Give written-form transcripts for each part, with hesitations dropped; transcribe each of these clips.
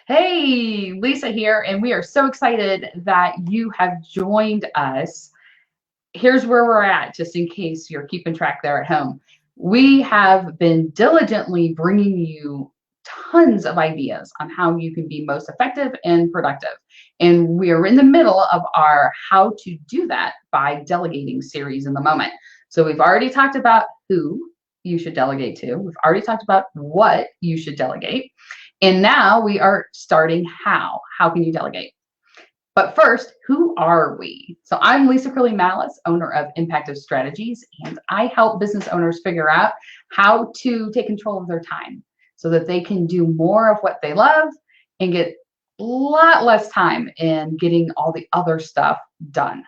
Hey, Lisa here, and we are so excited that you have joined us. Here's where we're at, just in case you're keeping track there at home. We have been diligently bringing you tons of ideas on how you can be most effective and productive. And we are in the middle of our How to Do That by Delegating series in the moment. So we've already talked about who you should delegate to. We've already talked about what you should delegate. And now we are starting how. How can you delegate? But first, who are we? So I'm Lisa Crilley Mallis, owner of Impactive Strategies, and I help business owners figure out how to take control of their time so that they can do more of what they love and get a lot less time in getting all the other stuff done.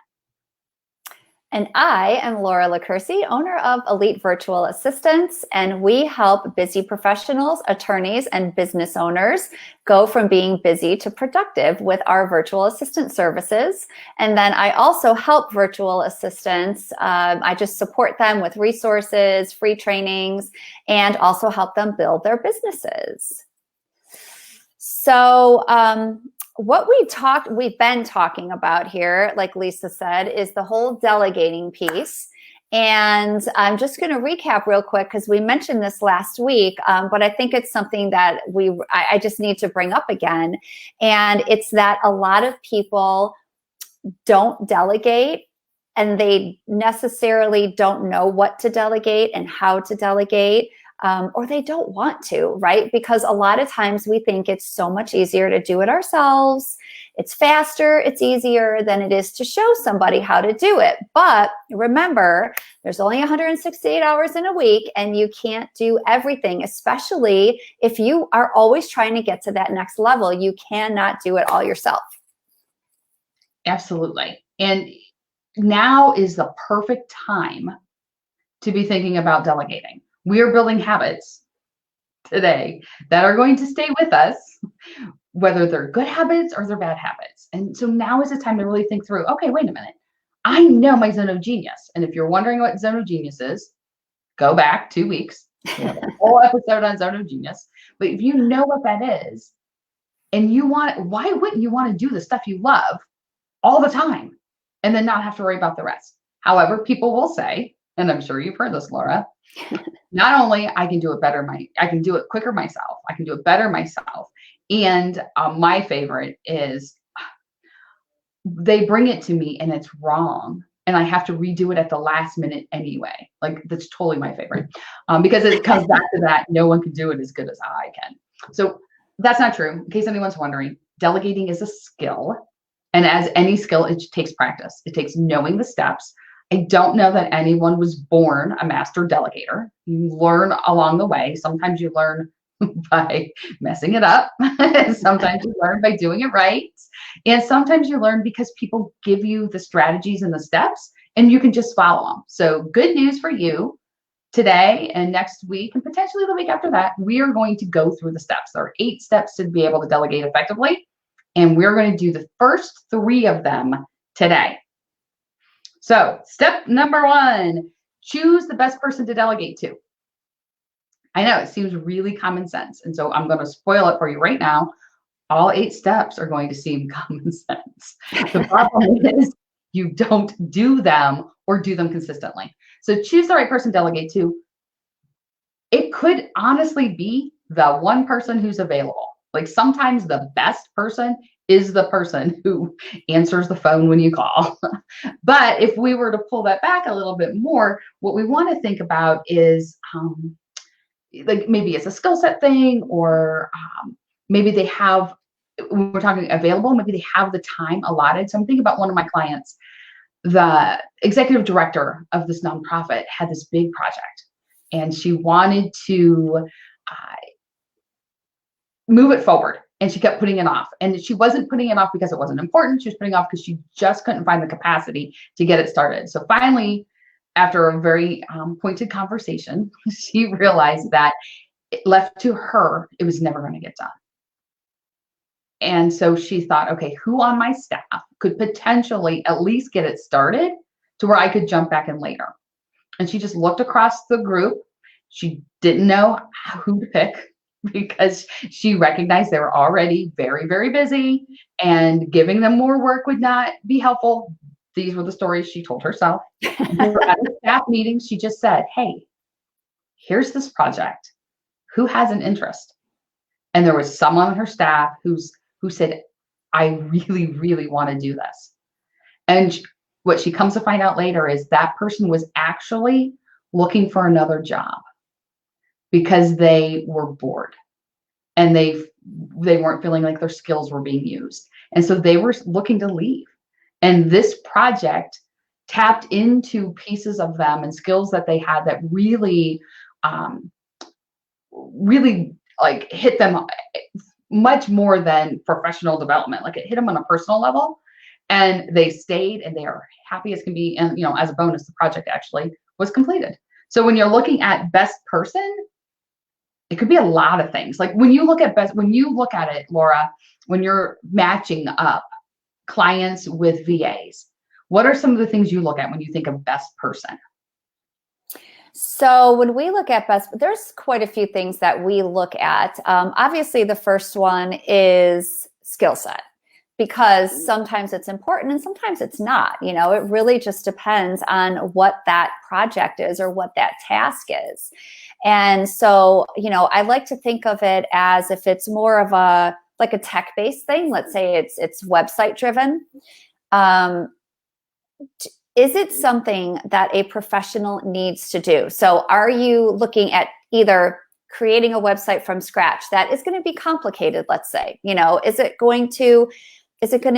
And I am Laura Licursi, owner of Elite Virtual Assistants, and we help busy professionals, attorneys, and business owners go from being busy to productive with our virtual assistant services. And then I also help virtual assistants. I just support them with resources, free trainings, and also help them build their businesses. So, what we've been talking about here, like Lisa said, is the whole delegating piece. And I'm just going to recap real quick because we mentioned this last week, but I think it's something that I just need to bring up again. And it's that a lot of people don't delegate, and they necessarily don't know what to delegate and how to delegate. Or they don't want to, right? Because a lot of times we think it's so much easier to do it ourselves. It's faster, it's easier than it is to show somebody how to do it. But remember, there's only 168 hours in a week, and you can't do everything, especially if you are always trying to get to that next level. You cannot do it all yourself. Absolutely. And now is the perfect time to be thinking about delegating. We are building habits today that are going to stay with us, whether they're good habits or they're bad habits. And so now is the time to really think through, okay, wait a minute. I know my zone of genius. And if you're wondering what zone of genius is, go back 2 weeks. We have a whole episode on zone of genius. But if you know what that is, and why wouldn't you want to do the stuff you love all the time and then not have to worry about the rest? However, people will say, and I'm sure you've heard this, Laura, not only I can do it better, I can do it quicker myself. I can do it better myself. And my favorite is they bring it to me and it's wrong. And I have to redo it at the last minute anyway. Like, that's totally my favorite because it comes back to that. No one can do it as good as I can. So that's not true. In case anyone's wondering, delegating is a skill. And as any skill, it takes practice. It takes knowing the steps. I don't know that anyone was born a master delegator. You learn along the way. Sometimes you learn by messing it up. Sometimes you learn by doing it right. And sometimes you learn because people give you the strategies and the steps and you can just follow them. So good news for you. Today and next week, and potentially the week after that, we are going to go through the steps. There are 8 steps to be able to delegate effectively. And we're going to do the first 3 of them today. So step number 1, choose the best person to delegate to. I know it seems really common sense. And so I'm going to spoil it for you right now. All 8 steps are going to seem common sense. The problem is you don't do them or do them consistently. So choose the right person to delegate to. It could honestly be the one person who's available. Like, sometimes the best person is the person who answers the phone when you call. But if we were to pull that back a little bit more, what we want to think about is like, maybe it's a skill set thing, or maybe they have, when we're talking available, maybe they have the time allotted. So I'm thinking about one of my clients. The executive director of this nonprofit had this big project, and she wanted to move it forward. And she kept putting it off. And she wasn't putting it off because it wasn't important. She was putting it off because she just couldn't find the capacity to get it started. So finally, after a very pointed conversation, she realized that left to her, it was never going to get done. And so she thought, okay, who on my staff could potentially at least get it started to where I could jump back in later? And she just looked across the group. She didn't know who to pick. because she recognized they were already very, very busy and giving them more work would not be helpful. These were the stories she told herself. At the staff meeting, she just said, hey, here's this project. Who has an interest? And there was someone on her staff who said, I really, really want to do this. And what she comes to find out later is that person was actually looking for another job because they were bored and they weren't feeling like their skills were being used. And so they were looking to leave. And this project tapped into pieces of them and skills that they had that really, really like hit them much more than professional development. Like it hit them on a personal level, and they stayed and they are happy as can be. And, as a bonus, the project actually was completed. So when you're looking at best person, it could be a lot of things. Like when you look at it, Laura, when you're matching up clients with VAs, what are some of the things you look at when you think of best person? So when we look at best, there's quite a few things that we look at. Obviously, the first one is skill set, because sometimes it's important and sometimes it's not. It really just depends on what that project is or what that task is. And so, I like to think of it as if it's more of a tech-based thing. Let's say it's website driven. Is it something that a professional needs to do? So are you looking at either creating a website from scratch that is going to be complicated, let's say, is it going to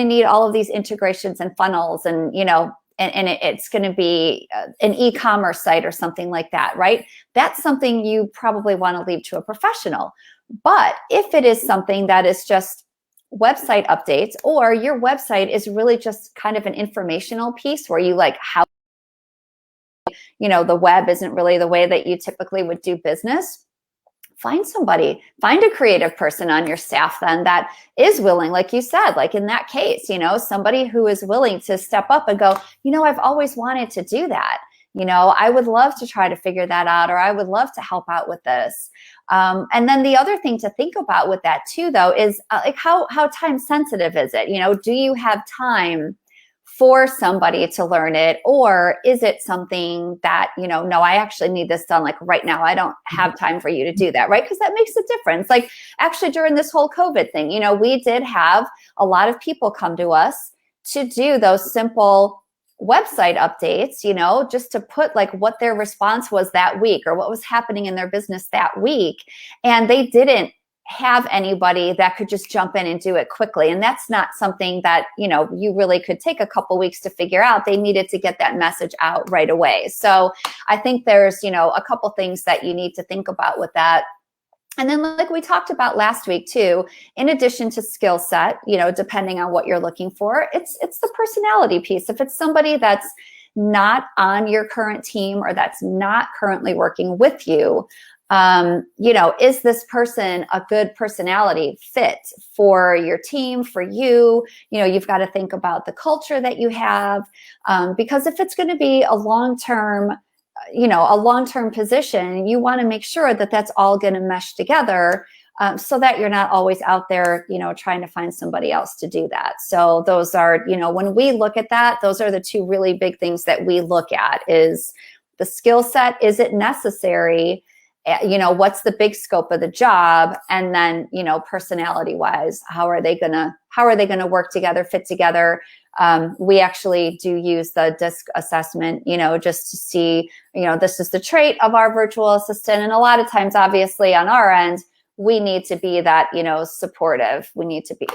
need all of these integrations and funnels and, it's going to be an e-commerce site or something like that, right? That's something you probably want to leave to a professional. But if it is something that is just website updates, or your website is really just kind of an informational piece where you like how, the web isn't really the way that you typically would do business, find a creative person on your staff then that is willing, like you said, like in that case, somebody who is willing to step up and go, I've always wanted to do that. I would love to try to figure that out, or I would love to help out with this. And then the other thing to think about with that too, though, is like how time sensitive is it? Do you have time for somebody to learn it, or is it something that, no, I actually need this done like right now. I don't have time for you to do that, right? Because that makes a difference. Like actually during this whole COVID thing, we did have a lot of people come to us to do those simple website updates, just to put like what their response was that week or what was happening in their business that week. And they didn't have anybody that could just jump in and do it quickly. And that's not something that, you really could take a couple weeks to figure out. They needed to get that message out right away. So I think there's, a couple things that you need to think about with that. And then like we talked about last week too, in addition to skill set, depending on what you're looking for, it's the personality piece. If it's somebody that's not on your current team or that's not currently working with you, is this person a good personality fit for your team, for you? You've got to think about the culture that you have, because if it's going to be a long-term position, you want to make sure that that's all going to mesh together, so that you're not always out there, trying to find somebody else to do that. So those are, when we look at that, those are the two really big things that we look at is the skill set. Is it necessary? What's the big scope of the job? And then, personality wise, how are they going to work together, fit together? We actually do use the DISC assessment, just to see, this is the trait of our virtual assistant. And a lot of times, obviously on our end, we need to be that, supportive. We need to be,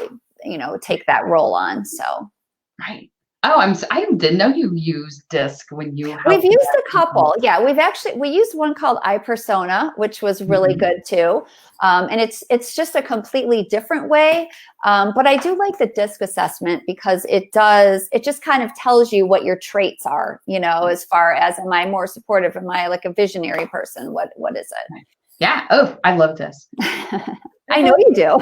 take that role on. So. Right. Oh, I didn't know you used DISC when you. We've used a couple. Yeah, we used one called iPersona, which was really good too. And it's just a completely different way. But I do like the DISC assessment because it just kind of tells you what your traits are, as far as, am I more supportive? Am I like a visionary person? What is it? Yeah. Oh, I love DISC. I know you do.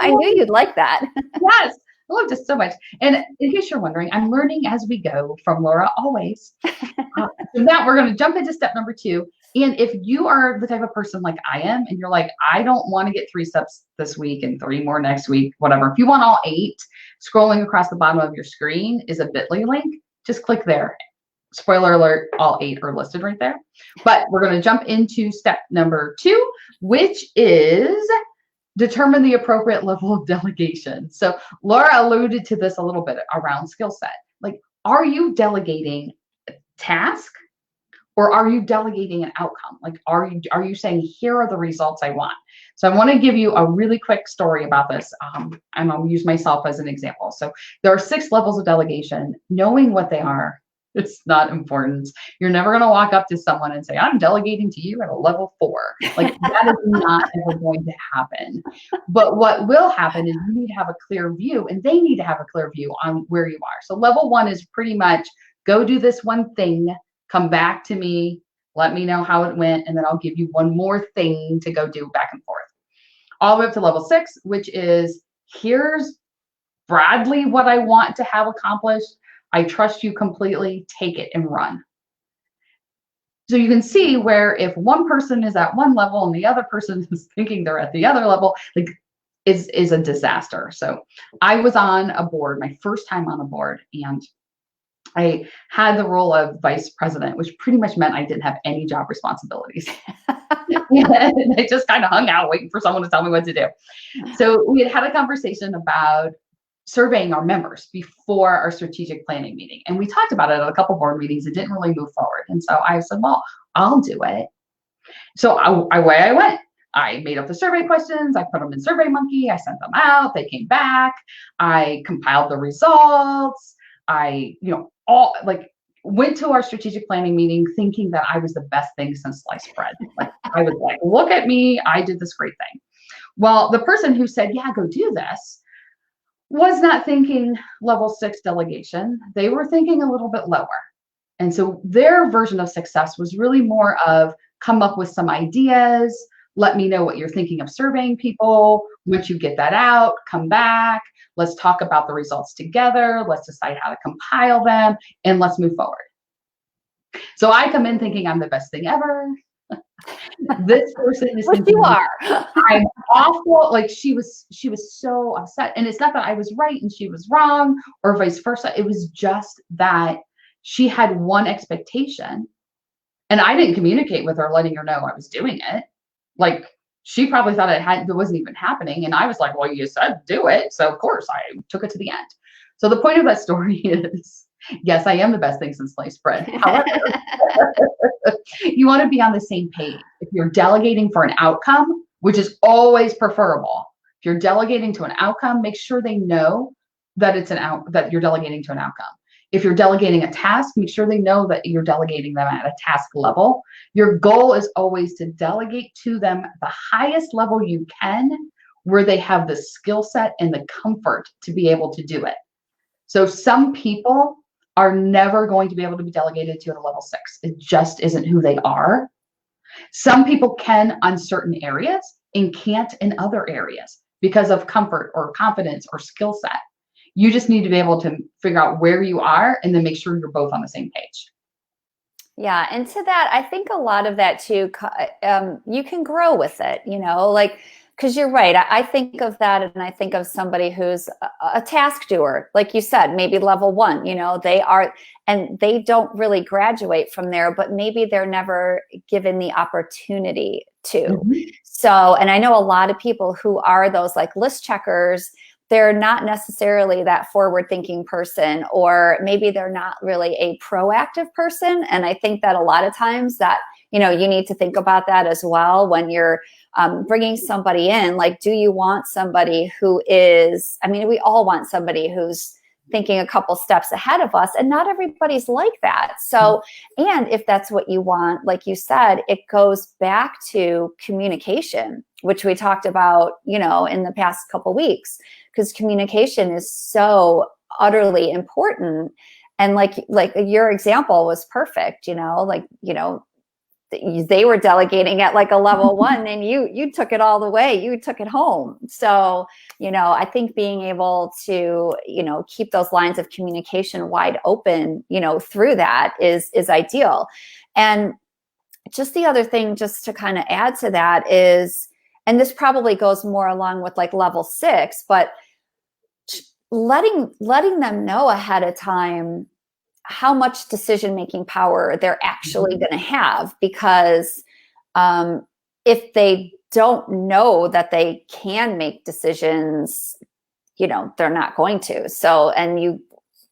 I knew you'd like that. Yes. I love this so much. And in case you're wondering, I'm learning as we go from Laura always. So now we're going to jump into step number 2. And if you are the type of person like I am, and you're like, I don't want to get 3 steps this week and 3 more next week, whatever. If you want all 8, scrolling across the bottom of your screen is a bit.ly link. Just click there. Spoiler alert, all 8 are listed right there. But we're going to jump into step number 2, which is determine the appropriate level of delegation. So Laura alluded to this a little bit around skill set. Like, are you delegating a task, or are you delegating an outcome? Like, are you saying, here are the results I want? So I want to give you a really quick story about this, and I'll use myself as an example. So there are 6 levels of delegation. Knowing what they are, it's not important. You're never going to walk up to someone and say, I'm delegating to you at a level 4. Like, that is not ever going to happen. But what will happen is you need to have a clear view, and they need to have a clear view on where you are. So level 1 is pretty much go do this one thing, come back to me, let me know how it went, and then I'll give you one more thing to go do back and forth. All the way up to level 6, which is here's broadly what I want to have accomplished. I trust you completely, take it and run. So you can see where if one person is at one level and the other person is thinking they're at the other level, like is a disaster. So I was on a board, my first time on a board, and I had the role of vice president, which pretty much meant I didn't have any job responsibilities. And I just kind of hung out waiting for someone to tell me what to do. So we had a conversation about surveying our members before our strategic planning meeting. And we talked about it at a couple board meetings. It didn't really move forward. And so I said, well, I'll do it. So away I went. I made up the survey questions. I put them in SurveyMonkey. I sent them out. They came back. I compiled the results. I, went to our strategic planning meeting thinking that I was the best thing since sliced bread. Like, I was like, look at me. I did this great thing. Well, the person who said, yeah, go do this, was not thinking level 6 delegation. They were thinking a little bit lower. And so their version of success was really more of come up with some ideas, let me know what you're thinking of surveying people. Once you get that out, come back. Let's talk about the results together. Let's decide how to compile them, and let's move forward. So I come in thinking I'm the best thing ever. This person is what you are. I'm awful. Like, she was so upset. And it's not that I was right and she was wrong or vice versa. It was just that she had one expectation, and I didn't communicate with her, letting her know I was doing it. Like, she probably thought it wasn't even happening. And I was like, well, you said do it. So of course I took it to the end. So the point of that story is, yes, I am the best thing since sliced bread. However, you want to be on the same page. If you're delegating for an outcome, which is always preferable, if you're delegating to an outcome, make sure they know that that you're delegating to an outcome. If you're delegating a task, make sure they know that you're delegating them at a task level. Your goal is always to delegate to them the highest level you can, where they have the skill set and the comfort to be able to do it. So some people are never going to be able to be delegated to at a level 6. It just isn't who they are. Some people can on certain areas and can't in other areas because of comfort or confidence or skill set. You just need to be able to figure out where you are and then make sure you're both on the same page. Yeah. And to that, I think a lot of that too, you can grow with it, like, because you're right. I think of that, and I think of somebody who's a task doer, like you said, maybe level 1, they are, and they don't really graduate from there, but maybe they're never given the opportunity to. Mm-hmm. So, and I know a lot of people who are those like list checkers, they're not necessarily that forward-thinking person, or maybe they're not really a proactive person. And I think that a lot of times that, you need to think about that as well when you're bringing somebody in. Like, do you want somebody who is, we all want somebody who's thinking a couple steps ahead of us, and not everybody's like that. So, and if that's what you want, like you said, it goes back to communication, which we talked about, in the past couple of weeks, because communication is so utterly important. And like your example was perfect, they were delegating at like a level 1, and you took it all the way, you took it home. So, I think being able to, keep those lines of communication wide open, through that is ideal. And just the other thing, just to kind of add to that is, and this probably goes more along with like level 6, but letting them know ahead of time how much decision-making power they're actually going to have, because if they don't know that they can make decisions, they're not going to. So, and you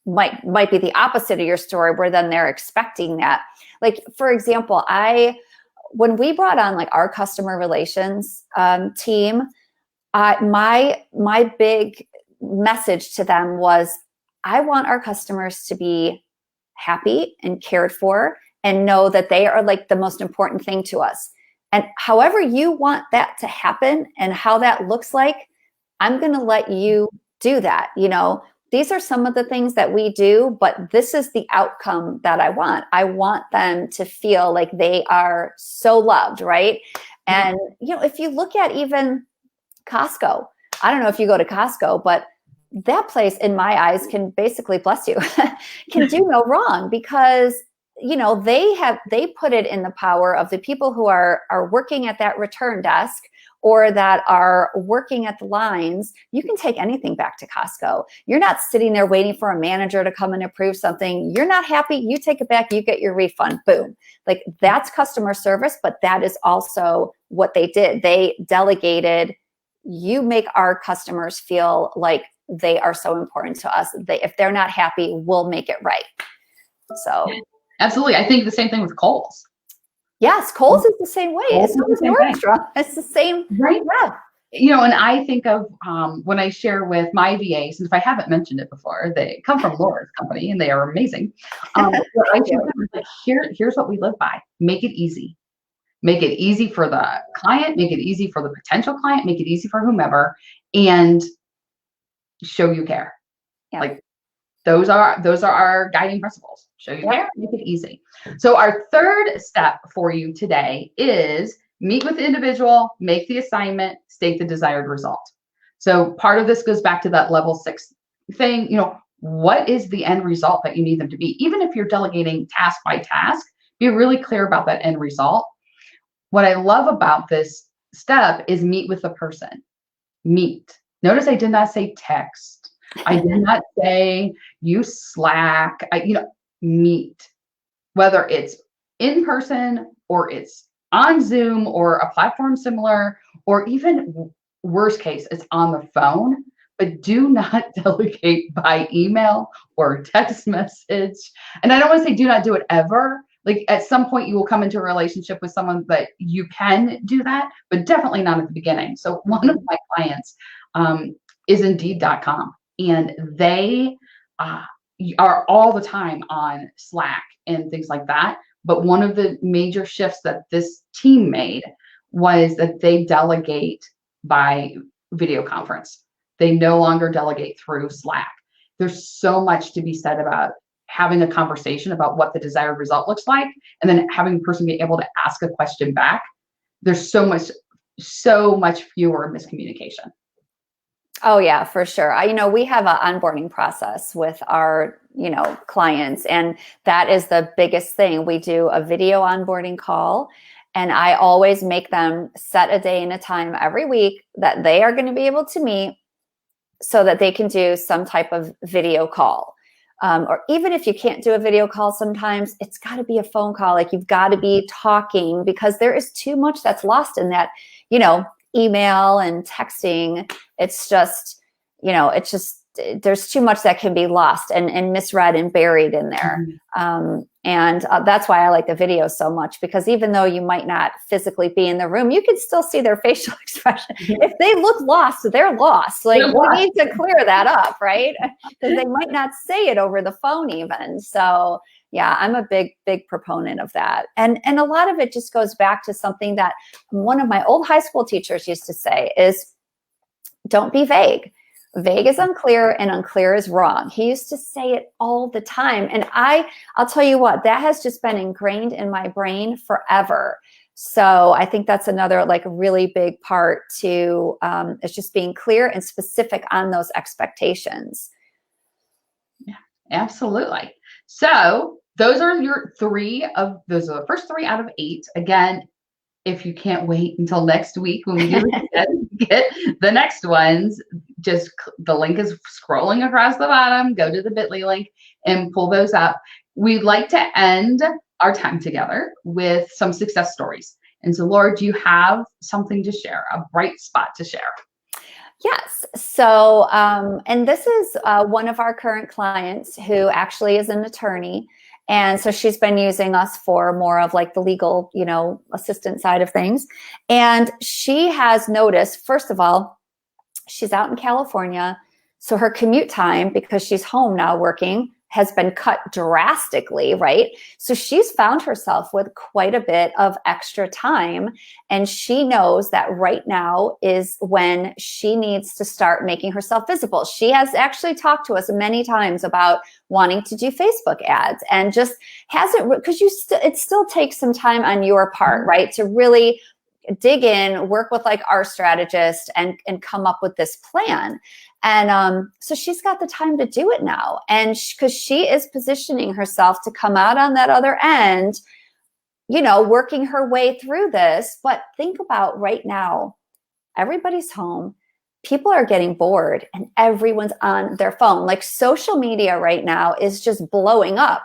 might be the opposite of your story, where then they're expecting that. Like, for example, when we brought on like our customer relations team, my big message to them was, I want our customers to be happy and cared for and know that they are like the most important thing to us. And however you want that to happen and how that looks like, I'm going to let you do that. These are some of the things that we do, but this is the outcome that I want. I want them to feel like they are so loved, right? And, if you look at even Costco, I don't know if you go to Costco, but that place in my eyes can basically, bless you, can do no wrong, because they put it in the power of the people who are working at that return desk or that are working at the lines. You can take anything back to Costco. You're not sitting there waiting for a manager to come and approve something. You're not happy, you take it back, you get your refund, boom. Like, that's customer service, but that is also what they did. They delegated. You make our customers feel like they are so important to us. If they're not happy, we'll make it right. So absolutely. I think the same thing with Kohl's. Yes, Kohl's is the same way. It's not Nordstrom. It's the same. Right. Yeah. And I think of when I share with my VAs, and if I haven't mentioned it before, they come from Laura's company and they are amazing. What I share with them is like, here's what we live by. Make it easy. Make it easy for the client, make it easy for the potential client, make it easy for whomever, and show you care. Yeah. Like, those are our guiding principles. Show you care, make it easy. So our third step for you today is meet with the individual, make the assignment, state the desired result. So part of this goes back to that level 6 thing. What is the end result that you need them to be? Even if you're delegating task by task, be really clear about that end result. What I love about this step is meet with the person. Meet. Notice I did not say text. I did not say use Slack. Meet. Whether it's in person or it's on Zoom or a platform similar, or even worst case, it's on the phone. But do not delegate by email or text message. And I don't want to say do not do it ever. Like, at some point you will come into a relationship with someone that you can do that, but definitely not at the beginning. So one of my clients is Indeed.com, and they are all the time on Slack and things like that. But one of the major shifts that this team made was that they delegate by video conference. They no longer delegate through Slack. There's so much to be said about having a conversation about what the desired result looks like, and then having the person be able to ask a question back. There's so much fewer miscommunication. Oh yeah, for sure. We have an onboarding process with our, clients, and that is the biggest thing. We do a video onboarding call, and I always make them set a day and a time every week that they are going to be able to meet, so that they can do some type of video call. Or even if you can't do a video call, sometimes it's got to be a phone call. Like, you've got to be talking, because there is too much that's lost in that, email and texting. It's just, there's too much that can be lost and misread and buried in there. And that's why I like the video so much, because even though you might not physically be in the room, you can still see their facial expression. If they look lost, they're lost. Like, we need to clear that up, right? Because they might not say it over the phone even. So yeah, I'm a big proponent of that. And a lot of it just goes back to something that one of my old high school teachers used to say is, don't be vague. Vague is unclear, and unclear is wrong. He used to say it all the time. And I'll tell you what, that has just been ingrained in my brain forever. So I think that's another really big part to, it's just being clear and specific on those expectations. Yeah, absolutely. So those are the first 3 out of 8. Again, if you can't wait until next week when we do get the next ones, just the link is scrolling across the bottom. Go to the bit.ly link and pull those up. We'd like to end our time together with some success stories. And so, Laura, do you have something to share, a bright spot to share? Yes. So, and this is one of our current clients who actually is an attorney. And so she's been using us for more of like the legal, assistant side of things. And she has noticed, first of all, she's out in California. So her commute time, because she's home now working, has been cut drastically, right? So she's found herself with quite a bit of extra time. And she knows that right now is when she needs to start making herself visible. She has actually talked to us many times about wanting to do Facebook ads, and just hasn't, because it still takes some time on your part, right? To really dig in, work with like our strategist and come up with this plan. And so she's got the time to do it now. And because she is positioning herself to come out on that other end, working her way through this. But think about right now, everybody's home. People are getting bored and everyone's on their phone. Like social media right now is just blowing up.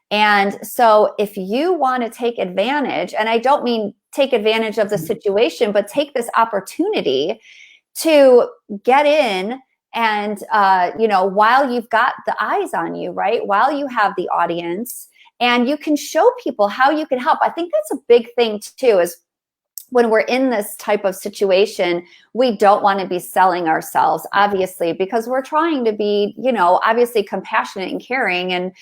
And so if you want to take advantage, and I don't mean take advantage of the situation, but take this opportunity to get in and, while you've got the eyes on you, right? While you have the audience, and you can show people how you can help. I think that's a big thing too, is when we're in this type of situation, we don't want to be selling ourselves, obviously, because we're trying to be, obviously compassionate and caring and,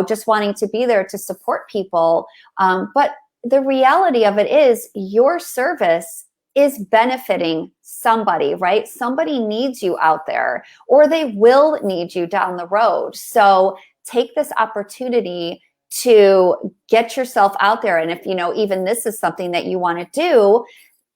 just wanting to be there to support people. But the reality of it is your service is benefiting somebody, right? Somebody needs you out there, or they will need you down the road. So take this opportunity to get yourself out there. And if, even this is something that you want to do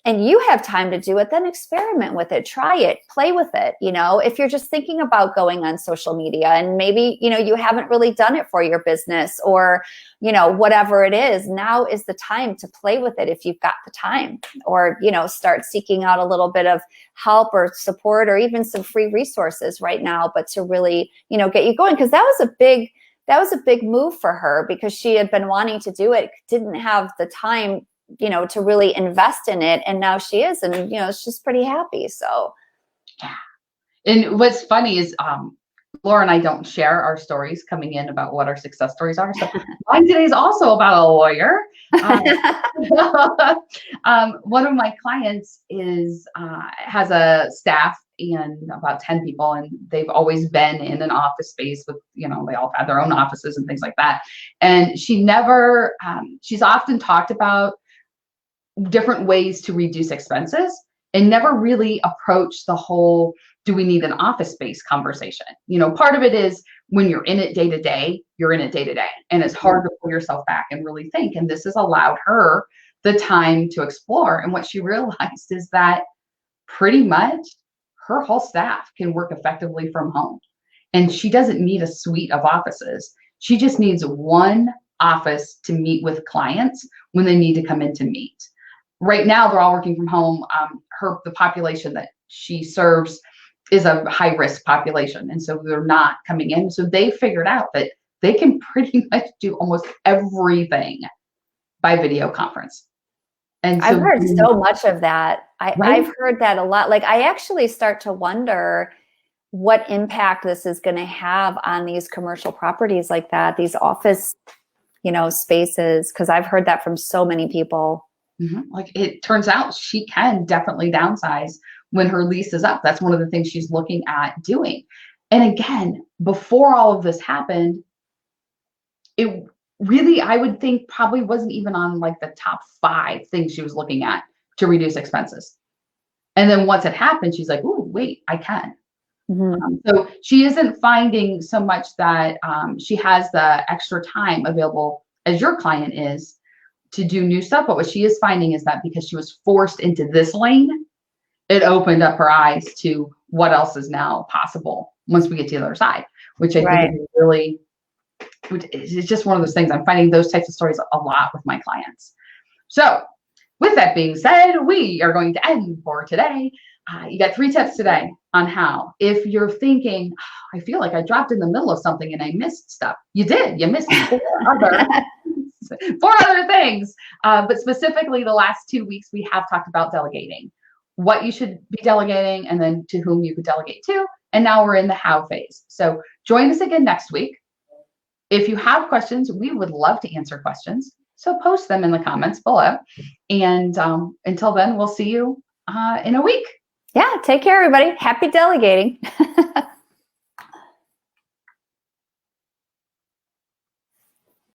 and you have time to do it, then experiment with it, try it, play with it. If you're just thinking about going on social media and maybe, you haven't really done it for your business or, whatever it is, now is the time to play with it if you've got the time, or, start seeking out a little bit of help or support or even some free resources right now, but to really, get you going. Because that was a big move for her, because she had been wanting to do it, didn't have the time, to really invest in it. And now she is, and, she's pretty happy. So. Yeah. And what's funny is, Laura and I don't share our stories coming in about what our success stories are. So mine today is also about a lawyer. One of my clients has a staff and about 10 people, and they've always been in an office space with, they all had their own offices and things like that. And she's often talked about different ways to reduce expenses and never really approached the whole, do we need an office space conversation? Part of it is when you're in it day to day, you're in it day to day, and it's hard to pull yourself back and really think. And this has allowed her the time to explore. And what she realized is that pretty much her whole staff can work effectively from home. And she doesn't need a suite of offices. She just needs one office to meet with clients when they need to come in to meet. Right now, they're all working from home. The population that she serves is a high risk population. And so they're not coming in. So they figured out that they can pretty much do almost everything by video conference. And so I've heard so much of that. Right? I've heard that a lot. Like, I actually start to wonder what impact this is going to have on these commercial properties like that, these office, spaces, because I've heard that from so many people. Mm-hmm. Like, it turns out she can definitely downsize when her lease is up. That's one of the things she's looking at doing. And again, before all of this happened, it really, I would think, probably wasn't even on like the top 5 things she was looking at to reduce expenses. And then once it happened, she's like, "Ooh, wait, I can." Mm-hmm. So she isn't finding so much that she has the extra time available as your client is to do new stuff. But what she is finding is that because she was forced into this lane, it opened up her eyes to what else is now possible once we get to the other side, which I think is really, it's just one of those things. I'm finding those types of stories a lot with my clients. So with that being said, we are going to end for today. You got 3 tips today on how, if you're thinking, I feel like I dropped in the middle of something and I missed stuff. You did. You missed 4 other things. But specifically the last 2 weeks, we have talked about delegating, what you should be delegating, and then to whom you could delegate to. And now we're in the how phase. So join us again next week. If you have questions, we would love to answer questions. So post them in the comments below. And until then, we'll see you in a week. Yeah, take care, everybody. Happy delegating.